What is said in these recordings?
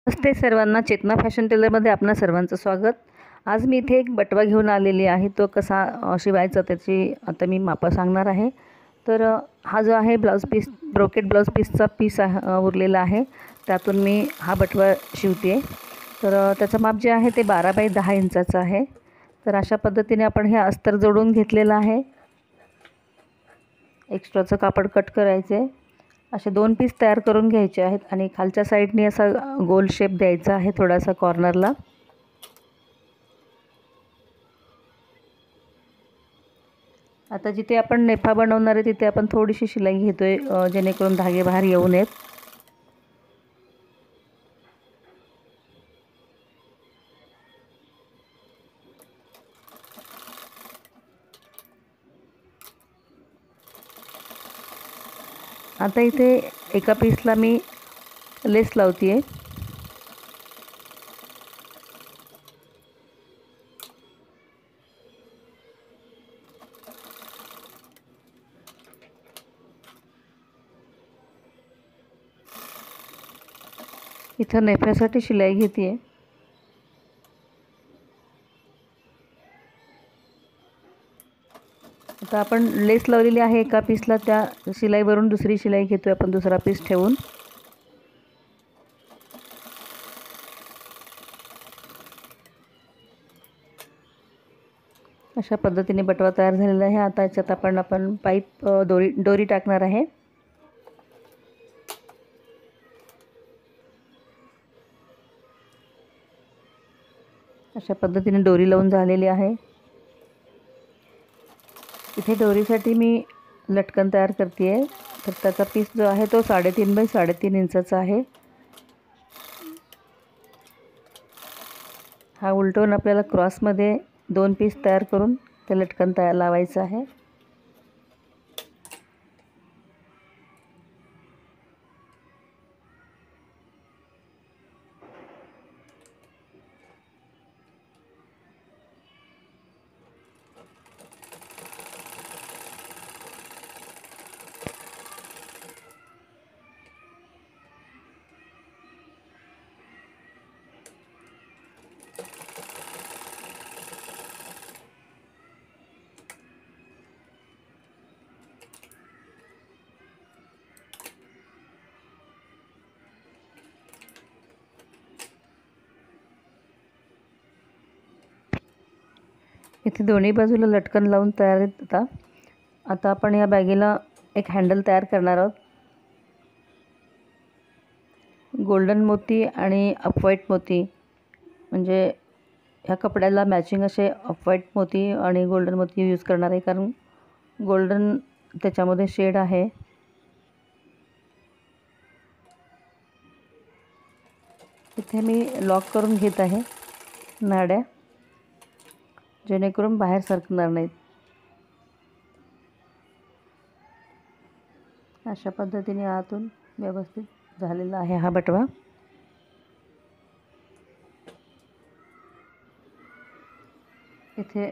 नमस्ते सर्वांना, चेतना फॅशन टेलरमध्ये आपणा सर्वांचं स्वागत। आज मी इथे एक बटवा घेऊन आलेली आहे। तो कसा शिवायचा त्याची आता मी मापं सांगणार आहे। तर हा जो आहे ब्लाउज पीस, ब्रोकेट ब्लाउज पीसचा पीस उरलेला आहे, त्यातून मी हा बटवा शिवते। तर त्याचं माप जे आहे ते 12 बाय 10 इंचाचं आहे। तर अशा पद्धतीने आपण हे अस्तर जोडून घेतलेलं आहे। एक्स्ट्राचं कापड कट करायचे, असे 2 पीस तयार करून घ्यायचे आहेत आणि खालच्या साईडने असा गोल शेप द्यायचा आहे थोडासा कॉर्नरला। आता जिथे आपण नेफा बनवणार आहे तिथे आपण थोडीशी शिलाई घेतोय, जेणेकरून धागे बाहेर येऊ नयेत। आता इथे एका पीसला मी लेस लावते। इथं नेफ्यासाठी शिलाई घेते। आता आपण लेस लावलेली आहे एका पीसला, त्या शिलाईवरून दुसरी शिलाई घेतोय आपण दुसरा पीस ठेवून। अशा पद्धतीने बटवा तयार झालेला आहे। आता याच्यात आपण पाईप दोरी टाकणार आहे। अशा पद्धतीने दोरी लावून झालेली आहे। इथे दोरीसाठी मी लटकन तयार करते आहे। तर त्याचा पीस जो आहे तो 3.5 बाय 3.5 इंचाचा आहे। हा उलटवून आपल्याला क्रॉसमध्ये 2 पीस तयार करून ते लटकन तयार लावायचं आहे। इथे दोन्ही बाजूला लटकन लावून तयार आहेत। आता आपण या बॅगेला एक हँडल तयार करणार आहोत। गोल्डन मोती आणि ऑफ-व्हाईट मोती, म्हणजे ह्या कपड्याला मॅचिंग असे ऑफ-व्हाईट मोती आणि गोल्डन मोती यूज करणार आहे, कारण गोल्डन त्याच्यामध्ये शेड आहे। इथे मी लॉक करून घेत आहे नाड्या, जेणेकरून बाहेर सरकणार नाहीत। अशा पद्धतीने आतून व्यवस्थित झालेला आहे हा बटवा। इथे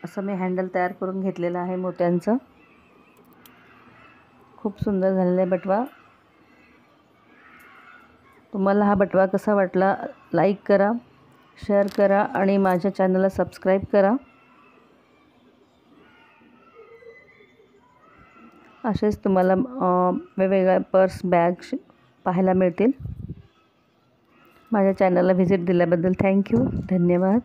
असं मी हँडल तयार करून घेतलेलं आहे मोत्यांचं। खूप सुंदर झालेला आहे बटवा। तुम्हाला हा बटवा कसा वाटला लाईक करा, शेअर करा आणि माझ्या चॅनलला सबस्क्राईब करा। असेच तुम्हाला वेगवेगळ्या पर्स, बॅग पाहायला मिळतील। माझ्या चॅनलला व्हिजिट दिल्याबद्दल थँक्यू, धन्यवाद।